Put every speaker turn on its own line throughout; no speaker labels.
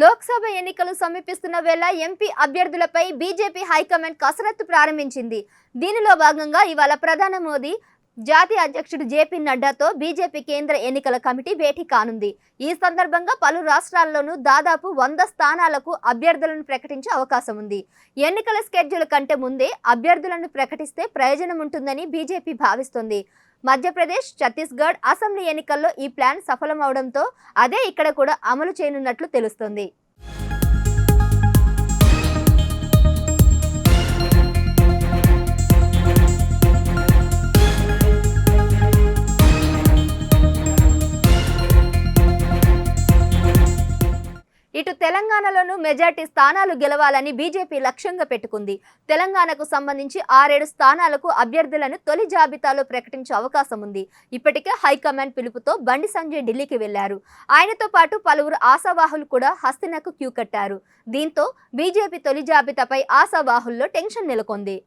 లోక్సభ ఎన్నికలు సమీపిస్తున్న వేళ ఎంపీ అభ్యర్థులపై బీజేపీ హైకమాండ్ కసరత్తు ప్రారంభించింది. దీనిలో భాగంగా ఇవాళ ప్రధాని మోదీ జాతీయ అధ్యక్షుడు జేపీ నడ్డాతో బీజేపీ కేంద్ర ఎన్నికల కమిటీ భేటీ కానుంది. ఈ సందర్భంగా పలు రాష్ట్రాల్లోనూ దాదాపు 100 స్థానాలకు అభ్యర్థులను ప్రకటించే అవకాశం ఉంది. ఎన్నికల స్కెడ్యూల్ కంటే ముందే అభ్యర్థులను ప్రకటిస్తే ప్రయోజనం ఉంటుందని బీజేపీ భావిస్తోంది. మధ్యప్రదేశ్, ఛత్తీస్గఢ్ అసెంబ్లీ ఎన్నికల్లో ఈ ప్లాన్ సఫలమవడంతో అదే ఇక్కడ కూడా అమలు చేయనున్నట్లు తెలుస్తోంది. ఇటు తెలంగాణలోనూ మెజార్టీ స్థానాలు గెలవాలని బీజేపీ లక్ష్యంగా పెట్టుకుంది. తెలంగాణకు సంబంధించి 6-7 స్థానాలకు అభ్యర్థులను తొలి జాబితాలో ప్రకటించే అవకాశం ఉంది. ఇప్పటికే హైకమాండ్ పిలుపుతో బండి సంజయ్ ఢిల్లీకి వెళ్లారు. ఆయనతో పాటు పలువురు ఆశావాహులు కూడా హస్తినకు క్యూ కట్టారు. దీంతో బీజేపీ తొలి జాబితాపై ఆశావాహుల్లో టెన్షన్ నెలకొంది.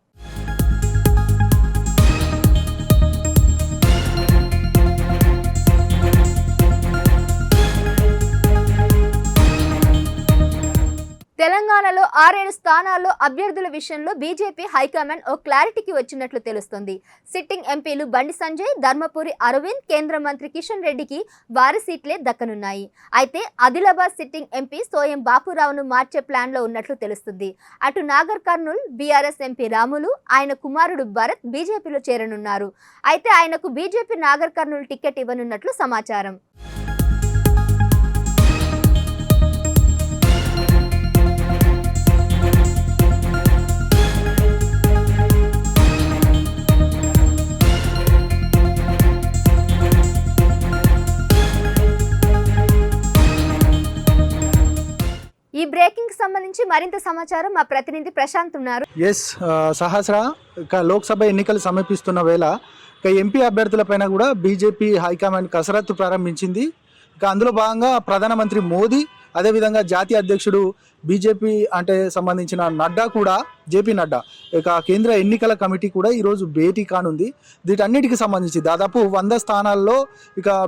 తెలంగాణలో 6-7 స్థానాల్లో అభ్యర్థుల విషయంలో బీజేపీ హైకమాండ్ ఓ క్లారిటీకి వచ్చినట్లు తెలుస్తోంది. సిట్టింగ్ ఎంపీలు బండి సంజయ్, ధర్మపురి అరవింద్, కేంద్ర మంత్రి కిషన్ రెడ్డికి వారి సీట్లే దక్కనున్నాయి. అయితే ఆదిలాబాద్ సిట్టింగ్ ఎంపీ సోయం బాపురావును మార్చే ప్లాన్లో ఉన్నట్లు తెలుస్తుంది. అటు నాగర్ కర్నూల్ బీఆర్ఎస్ ఎంపీ రాములు, ఆయన కుమారుడు భరత్ బీజేపీలో చేరనున్నారు. అయితే ఆయనకు బీజేపీ నాగర్ కర్నూల్ టికెట్ ఇవ్వనున్నట్లు సమాచారం. ఈ బ్రేకింగ్ సంబంధించి మరింత సమాచారం మా ప్రతినిధి ప్రశాంత్ ఉన్నారు.
సహస్ర లోక్సభ ఎన్నికలు సమీపిస్తున్న వేళ ఎంపీ అభ్యర్థులపైన కూడా బీజేపీ హైకమాండ్ కసరత్తు ప్రారంభించింది. అందులో భాగంగా ప్రధానమంత్రి మోదీ, అదేవిధంగా జాతీయ అధ్యక్షుడు బీజేపీ అంటే సంబంధించిన నడ్డా కూడా, జేపీ నడ్డా కేంద్ర ఎన్నికల కమిటీ కూడా ఈరోజు భేటీ కానుంది. వీటన్నిటికి సంబంధించి దాదాపు 100 స్థానాల్లో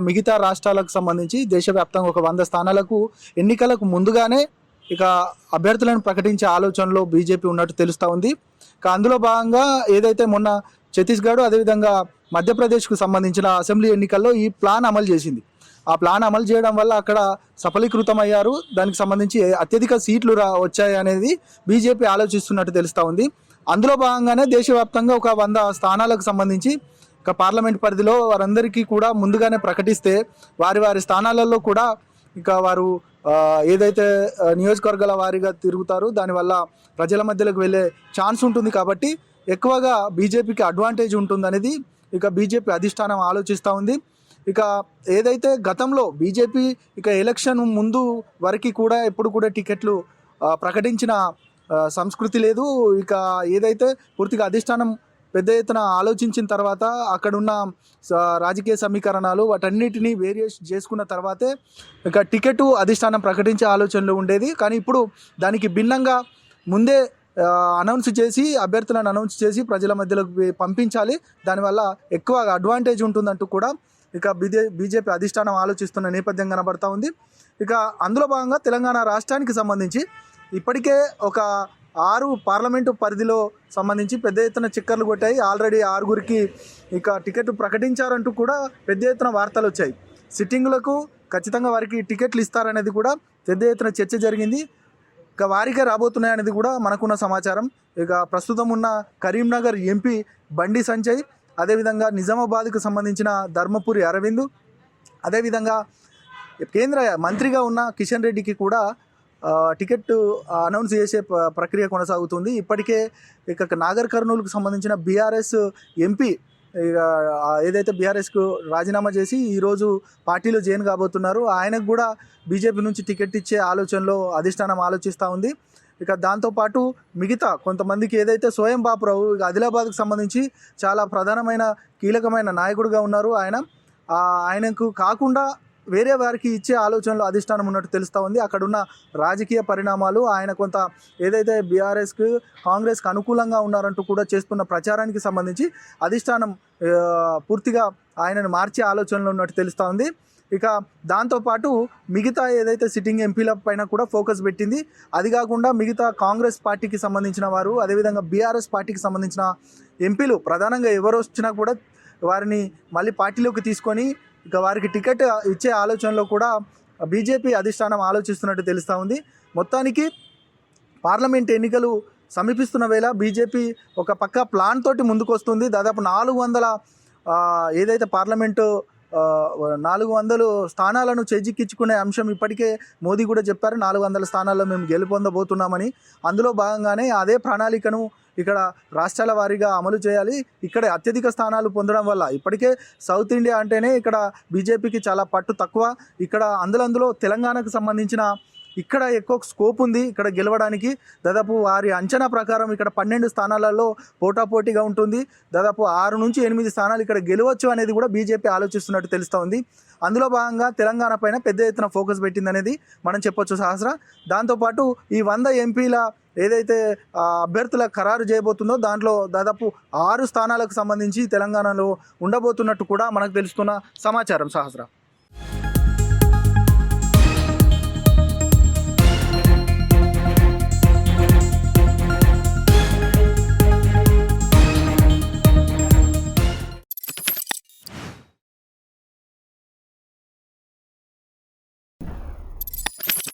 మిగతా రాష్ట్రాలకు సంబంధించి దేశవ్యాప్తంగా ఒక 100 స్థానాలకు ఎన్నికలకు ముందుగానే అభ్యర్థులను ప్రకటించే ఆలోచనలో బీజేపీ ఉన్నట్టు తెలుస్తూ ఉంది. అందులో భాగంగా ఏదైతే మొన్న ఛత్తీస్గఢ్ అదేవిధంగా మధ్యప్రదేశ్కు సంబంధించిన అసెంబ్లీ ఎన్నికల్లో ఈ ప్లాన్ అమలు చేసింది. ఆ ప్లాన్ అమలు చేయడం వల్ల అక్కడ సఫలీకృతం అయ్యారు. దానికి సంబంధించి అత్యధిక సీట్లు వచ్చాయి అనేది బీజేపీ ఆలోచిస్తున్నట్టు తెలుస్తూ ఉంది. అందులో భాగంగానే దేశవ్యాప్తంగా ఒక 100 స్థానాలకు సంబంధించి పార్లమెంట్ పరిధిలో వారందరికీ కూడా ముందుగానే ప్రకటిస్తే వారి స్థానాలలో కూడా వారు ఏదైతే నియోజకవర్గాల వారీగా తిరుగుతారో దానివల్ల ప్రజల మధ్యలోకి వెళ్ళే ఛాన్స్ ఉంటుంది. కాబట్టి ఎక్కువగా బీజేపీకి అడ్వాంటేజ్ ఉంటుందనేది బీజేపీ అధిష్టానం ఆలోచిస్తూ ఉంది. ఏదైతే గతంలో బీజేపీ ఎలక్షన్ ముందు వరకు కూడా ఎప్పుడు కూడా టికెట్లు ప్రకటించిన సంస్కృతి లేదు. ఏదైతే పూర్తిగా అధిష్టానం పెద్ద ఎత్తున ఆలోచించిన తర్వాత అక్కడున్న రాజకీయ సమీకరణాలు వాటన్నిటినీ వేరియేషన్ చేసుకున్న తర్వాతే టికెట్ అధిష్టానం ప్రకటించే ఆలోచనలో ఉండేది. కానీ ఇప్పుడు దానికి భిన్నంగా ముందే అనౌన్స్ చేసి అభ్యర్థులను అనౌన్స్ చేసి ప్రజల మధ్యలోకి పంపించాలి, దానివల్ల ఎక్కువ అడ్వాంటేజ్ ఉంటుందంటూ కూడా బీజేపీ అధిష్టానం ఆలోచిస్తున్న నేపథ్యం కనబడతా ఉంది. అందులో భాగంగా తెలంగాణ రాష్ట్రానికి సంబంధించి ఇప్పటికే ఒక 6 పార్లమెంటు పరిధిలో సంబంధించి పెద్ద ఎత్తున చక్కర్లు కొట్టాయి. ఆల్రెడీ 6గురికి టికెట్ ప్రకటించారంటూ కూడా పెద్ద ఎత్తున వార్తలు వచ్చాయి. సిట్టింగులకు ఖచ్చితంగా వారికి టికెట్లు ఇస్తారనేది కూడా పెద్ద ఎత్తున చర్చ జరిగింది. వారికే రాబోతున్నాయనేది కూడా మనకున్న సమాచారం. ప్రస్తుతం ఉన్న కరీంనగర్ ఎంపీ బండి సంజయ్, అదేవిధంగా నిజామాబాద్కు సంబంధించిన ధర్మపురి అరవింద్, అదేవిధంగా కేంద్ర మంత్రిగా ఉన్న కిషన్ రెడ్డికి కూడా టికెట్ అనౌన్స్ చేసే ప్రక్రియ కొనసాగుతుంది. ఇప్పటికే నాగర్ కర్నూలుకు సంబంధించిన బీఆర్ఎస్ ఎంపీ ఏదైతే బీఆర్ఎస్కు రాజీనామా చేసి ఈరోజు పార్టీలో జాయిన్ కాబోతున్నారు, ఆయనకు కూడా బీజేపీ నుంచి టికెట్ ఇచ్చే ఆలోచనలో అధిష్టానం ఆలోచిస్తూ ఉంది. దాంతోపాటు మిగతా కొంతమందికి ఏదైతే సోయం బాపురావు ఆదిలాబాద్కు సంబంధించి చాలా ప్రధానమైన కీలకమైన నాయకుడిగా ఉన్నారు, ఆయనకు కాకుండా వేరే వారికి ఇచ్చే ఆలోచనలో అధిష్టానం ఉన్నట్టు తెలుస్తూ ఉంది. అక్కడున్న రాజకీయ పరిణామాలు, ఆయన కొంత ఏదైతే బీఆర్ఎస్కు కాంగ్రెస్కి అనుకూలంగా ఉన్నారంటూ కూడా చేస్తున్న ప్రచారానికి సంబంధించి అధిష్టానం పూర్తిగా ఆయనను మార్చే ఆలోచనలో ఉన్నట్టు తెలుస్తూ ఉంది. ఇక దాంతోపాటు మిగతా ఏదైతే సిట్టింగ్ ఎంపీల పైన కూడా ఫోకస్ పెట్టింది. అది కాకుండా మిగతా కాంగ్రెస్ పార్టీకి సంబంధించిన వారు, అదేవిధంగా బీఆర్ఎస్ పార్టీకి సంబంధించిన ఎంపీలు ప్రధానంగా ఎవరు వచ్చినా కూడా వారిని మళ్ళీ పార్టీలోకి తీసుకొని ఇక వారికి టికెట్ ఇచ్చే ఆలోచనలో కూడా బీజేపీ అధిష్టానం ఆలోచిస్తున్నట్టు తెలుస్తూ ఉంది. మొత్తానికి పార్లమెంట్ ఎన్నికలు సమీపిస్తున్న వేళ బీజేపీ ఒక పక్క ప్లాన్ తోటి ముందుకు వస్తుంది. దాదాపు 400 ఏదైతే పార్లమెంటు 400 స్థానాలను చేజిక్కించుకునే అంశం ఇప్పటికే మోదీ కూడా చెప్పారు. 400 స్థానాల్లో మేము గెలుపొందబోతున్నామని. అందులో భాగంగానే అదే ప్రణాళికను ఇక్కడ రాష్ట్రాల వారీగా అమలు చేయాలి. ఇక్కడ అత్యధిక స్థానాలు పొందడం వల్ల ఇప్పటికే సౌత్ ఇండియా అంటేనే ఇక్కడ బీజేపీకి చాలా పట్టు తక్కువ. ఇక్కడ అందులో తెలంగాణకు సంబంధించిన ఇక్కడ ఎక్కువ స్కోప్ ఉంది ఇక్కడ గెలవడానికి. దాదాపు వారి అంచనా ప్రకారం ఇక్కడ 12 స్థానాలలో పోటాపోటీగా ఉంటుంది. దాదాపు 6 నుంచి 8 స్థానాలు ఇక్కడ గెలవచ్చు అనేది కూడా బీజేపీ ఆలోచిస్తున్నట్టు తెలుస్తూ ఉంది. అందులో భాగంగా తెలంగాణ పైన పెద్ద ఎత్తున ఫోకస్ పెట్టిందనేది మనం చెప్పొచ్చు సహస్ర. దాంతోపాటు ఈ 100 ఎంపీల ఏదైతే అభ్యర్థుల ఖరారు చేయబోతుందో దాంట్లో దాదాపు 6 స్థానాలకు సంబంధించి తెలంగాణలో ఉండబోతున్నట్టు కూడా మనకు తెలుస్తున్న సమాచారం సహస్ర.